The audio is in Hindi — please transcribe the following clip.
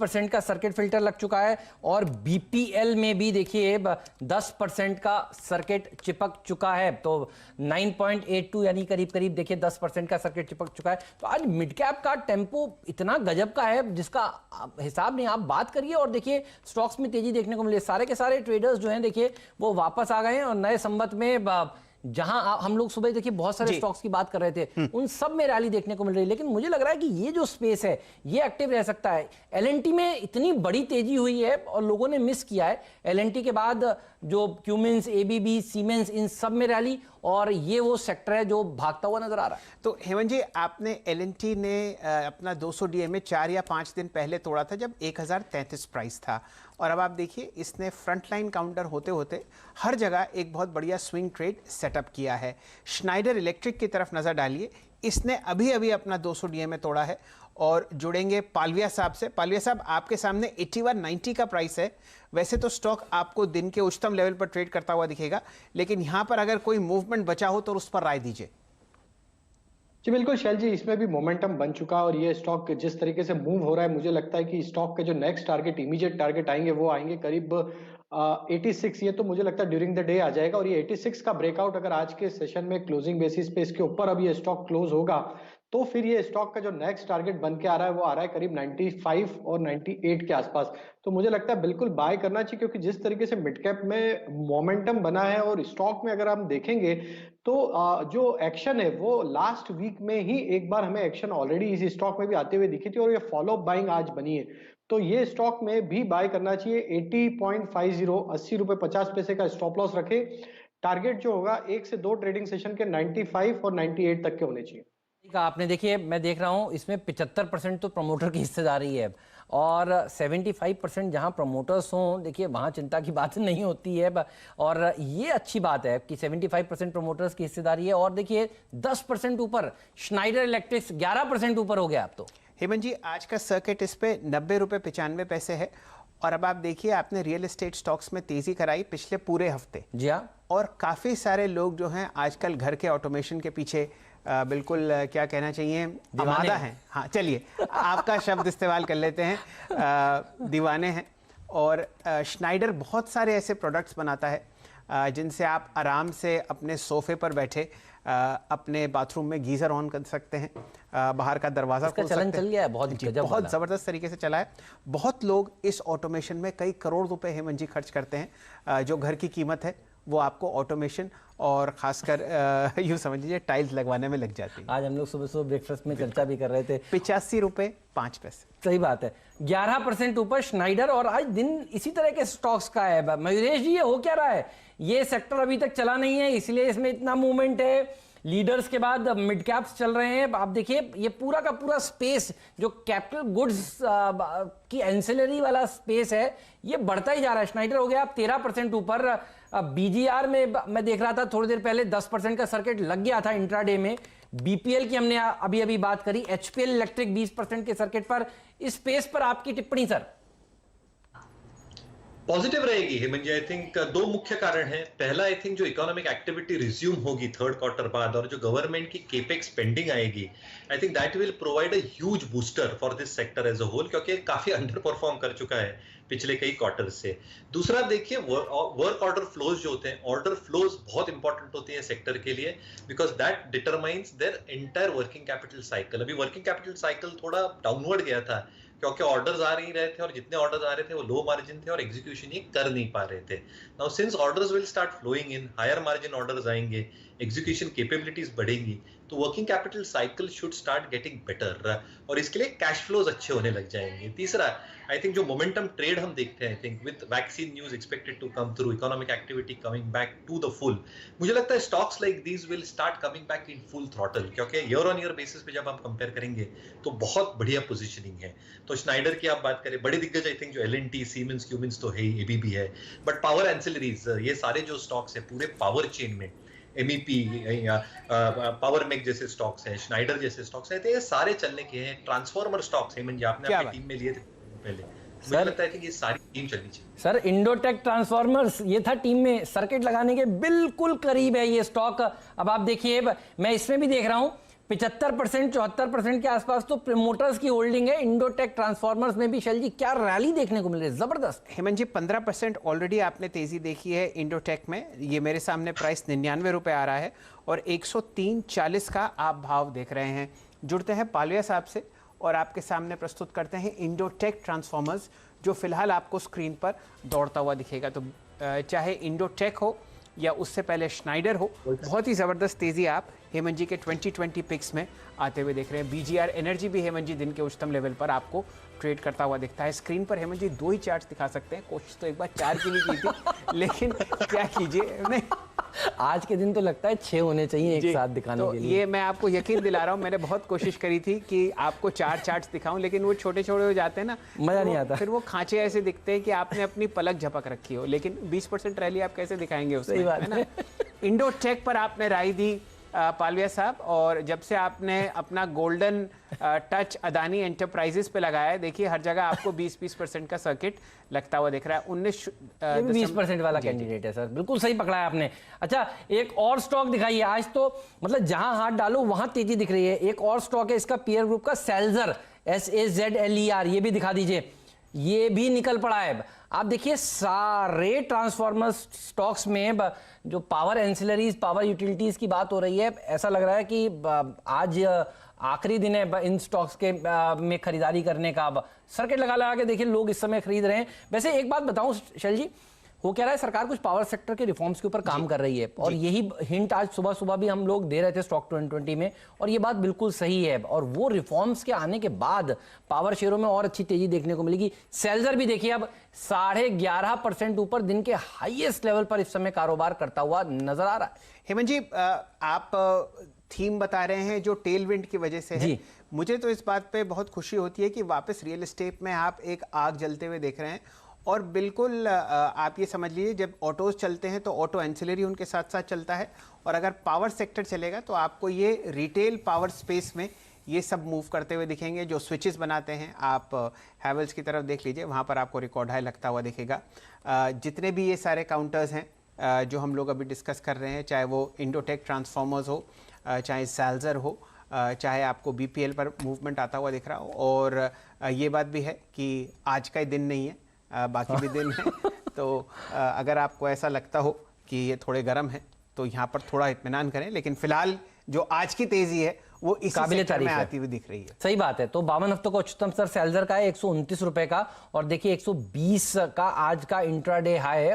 20% का सर्किट फिल्टर लग चुका है और बीपीएल में भी देखिए 10% का सर्किट चिपक चुका है। तो 9.82 यानी करीब करीब देखिए 10% का सर्किट चिपक चुका है। तो आज मिड कैप का टेम्पो इतना गजब का है जिसका हिसाब नहीं, आप बात करिए और देखिए स्टॉक्स में तेजी देखने को मिले। सारे के सारे ट्रेडर्स जो हैं देखिए वो वापस आ गए हैं और नए संवत में जहां हम लोग सुबह देखिए बहुत सारे स्टॉक्स की बात कर रहे थे, उन सब में रैली देखने को मिल रही है। लेकिन मुझे लग रहा है कि ये जो स्पेस है ये एक्टिव रह सकता है। एलएनटी में इतनी बड़ी तेजी हुई है और लोगों ने मिस किया है। एलएनटी के बाद जो क्यूमिंस, एबीबी, सीमेंस, इन सब में रैली, और ये वो सेक्टर है जो भागता हुआ नजर आ रहा है। तो हेमंत जी, आपने एलएनटी ने अपना 200 डीएमए 4 या 5 दिन पहले तोड़ा था जब 1033 प्राइस था, और अब आप देखिए इसने फ्रंटलाइन काउंटर होते होते हर जगह एक बहुत बढ़िया स्विंग ट्रेड सेटअप किया है। श्नाइडर इलेक्ट्रिक की तरफ नज़र डालिए, इसने अभी अभी अपना 200 डीएमए तोड़ा है और जुड़ेंगे पालविया साहब से। पालविया साहब, आपके सामने 8190 का प्राइस है। वैसे तो स्टॉक आपको दिन के उच्चतम लेवल पर ट्रेड करता हुआ दिखेगा, लेकिन यहां पर अगर कोई मूवमेंट बचा हो तो उस पर राय दीजिए। जी बिल्कुल शैल जी, इसमें भी मोमेंटम बन चुका है और ये स्टॉक जिस तरीके से मूव हो रहा है, मुझे लगता है कि स्टॉक के जो नेक्स्ट टारगेट, इमीडिएट टारगेट आएंगे वो आएंगे करीब 86। ये तो मुझे लगता है ड्यूरिंग द डे आ जाएगा और ये 86 का ब्रेकआउट अगर आज के सेशन में क्लोजिंग बेसिस पे इसके ऊपर अब ये स्टॉक क्लोज होगा तो फिर ये स्टॉक का जो नेक्स्ट टारगेट बन के आ रहा है वो आ रहा है करीब 95 और 98 के आसपास। तो मुझे लगता है बिल्कुल बाय करना चाहिए, क्योंकि जिस तरीके से मिड कैप में मोमेंटम बना है और स्टॉक में अगर हम देखेंगे तो जो एक्शन है वो लास्ट वीक में ही एक बार हमें एक्शन ऑलरेडी इस स्टॉक में भी आते हुए दिखी थी और ये फॉलो अप बाइंग आज बनी है। तो ये स्टॉक में भी बाय करना चाहिए। 80.50 80 रुपए 50 पैसे का स्टॉप लॉस रखे। टारगेट जो होगा 1 से 2 ट्रेडिंग सेशन के 95 और 98 तक के होने चाहिए। आपने देखिए, मैं देख रहा हूं इसमें 75% तो प्रमोटर की हिस्सेदारी है और 75% जहां प्रमोटर्स हों देखिए वहां चिंता की बात नहीं होती है। और ये अच्छी बात है कि 75% प्रमोटर्स की हिस्सेदारी है। और देखिए 10% ऊपर श्नाइडर इलेक्ट्रिक्स 11% ऊपर हो गया अब तो। हेमंत जी, आज का सर्किट इस पे 90 रुपये 95 पैसे है। और अब आप देखिए, आपने रियल एस्टेट स्टॉक्स में तेजी कराई पिछले पूरे हफ्ते। जी हाँ, और काफ़ी सारे लोग जो हैं आजकल घर के ऑटोमेशन के पीछे बिल्कुल क्या कहना चाहिए, आमादा हैं। हाँ, चलिए आपका शब्द इस्तेमाल कर लेते हैं, दीवाने हैं। और श्नाइडर बहुत सारे ऐसे प्रोडक्ट्स बनाता है जिनसे आप आराम से अपने सोफे पर बैठे अपने बाथरूम में गीजर ऑन कर सकते हैं, बाहर का दरवाजा खोल सकते हैं। चल गया है, बहुत ज़बरदस्त तरीके से चला है। बहुत लोग इस ऑटोमेशन में कई करोड़ रुपए हेमंत जी खर्च करते हैं। जो घर की कीमत है वो आपको ऑटोमेशन और खासकर यूँ समझ लीजिए टाइल्स लगवाने में लग जाती है। आज हम लोग सुबह सुबह ब्रेकफास्ट में चर्चा भी कर रहे थे। 85 रुपये 5 पैसे। सही बात है, 11% ऊपर श्नाइडर। और आज दिन इसी तरह के स्टॉक्स का है। मयूरेश जी, ये हो क्या रहा है? ये सेक्टर अभी तक चला नहीं है इसलिए इसमें इतना मूवमेंट है। लीडर्स के बाद मिड कैप्स चल रहे हैं। आप देखिए ये पूरा का पूरा स्पेस जो कैपिटल गुड्स की एंसिलरी वाला स्पेस है ये बढ़ता ही जा रहा है। श्नाइडर हो गया आप 13% ऊपर। बीजीआर में मैं देख रहा था थोड़ी देर पहले 10% का सर्किट लग गया था इंट्राडे में। बीपीएल की हमने अभी अभी बात करी। एचपीएल इलेक्ट्रिक 20% के सर्किट पर। इस स्पेस पर आपकी टिप्पणी सर? पॉजिटिव रहेगी हेमंत जी। आई थिंक दो मुख्य कारण हैं। पहला, आई थिंक जो इकोनॉमिक एक्टिविटी रिज्यूम होगी थर्ड क्वार्टर बाद और जो गवर्नमेंट की केपेक्स पेंडिंग आएगी, I think that will provide a huge booster for this sector as a whole, क्योंकि काफी अंडर परफॉर्म कर चुका है पिछले कई क्वार्टर से। दूसरा देखिए, वर्क ऑर्डर फ्लोज जो होते हैं, ऑर्डर फ्लोज बहुत इंपॉर्टेंट होते हैं सेक्टर के लिए, because that determines their entire working capital cycle. अभी वर्किंग कैपिटल साइकिल थोड़ा डाउनवर्ड गया था क्योंकि ऑर्डर्स आ नहीं रहे थे और जितने ऑर्डर्स आ रहे थे वो लो मार्जिन थे और एग्जीक्यूशन ये कर नहीं पा रहे थे। Now since orders will start flowing in, higher margin orders आएंगे, एग्जीक्यूशन कैपेबिलिटीज बढ़ेंगी, तो working capital cycle should start getting better और इसके लिए कैश फ्लोज अच्छे होने लग जाएंगे। तीसरा, आई थिंक जो मोमेंटम ट्रेड हम देखते हैं, I think with vaccine news expected to come through, economic activity coming back to the full, मुझे लगता है stocks like these will start coming back in full throttle, क्योंकि ईयर ऑन ईयर बेसिस पे जब हम कंपेयर करेंगे तो बहुत बढ़िया पोजीशनिंग है। तो श्नाइडर की आप बात करें, बड़े दिग्गज आई थिंक जो एलएनटी, सीमेंस, क्यूमिंस तो है ही, एबीबी है, बट पावर एंसिलरीज, ये सारे जो स्टॉक्स है पूरे पावर चेन में, एमईपी या पावर मेक जैसे स्टॉक्स हैं, श्नाइडर जैसे स्टॉक्स हैं, तो ये सारे चलने के हैं। ट्रांसफॉर्मर स्टॉक्स हैं जो आपने अपनी टीम में लिए थे पहले, मुझे लगता है कि ये सारी टीम चलनी चाहिए। सर, इंडोटेक ट्रांसफॉर्मर्स ये था टीम में, सर्किट लगाने के बिल्कुल करीब है ये स्टॉक। अब आप देखिए, मैं इसमें भी देख रहा हूं 75% 74% के आसपास तो प्रमोटर्स की होल्डिंग है। इंडोटेक ट्रांसफॉर्मर्स में भी शैल जी क्या रैली देखने को मिल रही है, जबरदस्त। हेमंत जी 15% ऑलरेडी आपने तेजी देखी है इंडोटेक में। ये मेरे सामने प्राइस 99 रुपए आ रहा है और 103.40 का आप भाव देख रहे हैं। जुड़ते हैं पालविया साहब से और आपके सामने प्रस्तुत करते हैं इंडोटेक ट्रांसफॉर्मर्स, जो फिलहाल आपको स्क्रीन पर दौड़ता हुआ दिखेगा। तो चाहे इंडोटेक हो या उससे पहले श्नाइडर हो, बहुत ही ज़बरदस्त तेज़ी आप हेमंत जी के 2020 पिक्स में आते हुए देख रहे हैं। बीजीआर एनर्जी भी हेमंत जी दिन के उच्चतम लेवल पर आपको ट्रेड करता हुआ दिखता है। स्क्रीन पर हेमंत जी 2 ही चार्ट्स दिखा सकते हैं, कोशिश तो एक बार 4 की भी की थी लेकिन क्या कीजिए, नहीं आज के दिन तो लगता है 6 होने चाहिए एक साथ दिखाने तो के लिए। ये मैं आपको यकीन दिला रहा हूँ, मैंने बहुत कोशिश करी थी कि आपको 4 चार्ट्स दिखाऊं, लेकिन वो छोटे छोटे हो जाते हैं ना, मजा नहीं आता। फिर वो खांचे ऐसे दिखते हैं कि आपने अपनी पलक झपक रखी हो, लेकिन 20% रैली आप कैसे दिखाएंगे उसमें, सही बात है ना। इंडोटेक पर आपने राय दी पालविया साहब, और जब से आपने अपना गोल्डन टच अदानी एंटरप्राइजेस पे लगाया है, देखिए हर जगह आपको 20% का सर्किट लगता हुआ दिख रहा है। 20% वाला कैंडिडेट है सर, बिल्कुल सही पकड़ा है आपने। अच्छा, एक और स्टॉक दिखाइए। आज तो मतलब जहां हाथ डालो वहां तेजी दिख रही है। एक और स्टॉक है इसका पीयर ग्रुप का, सेल्जर, SAZLER, ये भी दिखा दीजिए। ये भी निकल पड़ा है। आप देखिए सारे ट्रांसफॉर्मर स्टॉक्स में जो पावर एंसिलरीज, पावर यूटिलिटीज की बात हो रही है, ऐसा लग रहा है कि आज आखिरी दिन है इन स्टॉक्स के में खरीदारी करने का। सर्किट लगा लगा के देखिए लोग इस समय खरीद रहे हैं। वैसे एक बात बताऊं शैल जी, हो क्या रहा है, सरकार कुछ पावर सेक्टर के रिफॉर्म्स के ऊपर काम कर रही है, और यही हिंट आज सुबह सुबह भी हम लोग दे रहे थे स्टॉक 2020 में, और ये बात बिल्कुल सही है। और वो रिफॉर्म्स के आने के बाद पावर शेयरों में और अच्छी तेजी देखने को मिलेगी। सेल्जर भी देखिए अब 11.5% ऊपर दिन के हाईएस्ट लेवल पर इस समय कारोबार करता हुआ नजर आ रहा है। हेमंत जी आप थीम बता रहे हैं जो टेल विंड की वजह से है। मुझे तो इस बात पे बहुत खुशी होती है कि वापस रियल एस्टेट में आप एक आग जलते हुए देख रहे हैं। और बिल्कुल आप ये समझ लीजिए, जब ऑटोज चलते हैं तो ऑटो एंसिलरी उनके साथ साथ चलता है, और अगर पावर सेक्टर चलेगा तो आपको ये रिटेल पावर स्पेस में ये सब मूव करते हुए दिखेंगे। जो स्विचेस बनाते हैं, आप हैवेल्स की तरफ देख लीजिए, वहाँ पर आपको रिकॉर्ड हाई लगता हुआ दिखेगा। जितने भी ये सारे काउंटर्स हैं जो हम लोग अभी डिस्कस कर रहे हैं, चाहे वो इंडोटेक ट्रांसफॉर्मर्स हो, चाहे सेल्जर हो, चाहे आपको BPL पर मूवमेंट आता हुआ दिख रहा हो। और ये बात भी है कि आज का ही दिन नहीं है, बाकी भी दिन है। तो अगर आपको ऐसा लगता हो कि ये थोड़े गर्म है तो यहाँ पर थोड़ा इत्मीनान करें, लेकिन फिलहाल जो आज की तेजी है वो इसी सेक्टर में आती हुई दिख रही है। सही बात है। तो 52 हफ्तों का उच्चतम स्तर सेल्जर का है 129 रुपए का, और देखिए 120 का आज का इंट्राडे हाई है।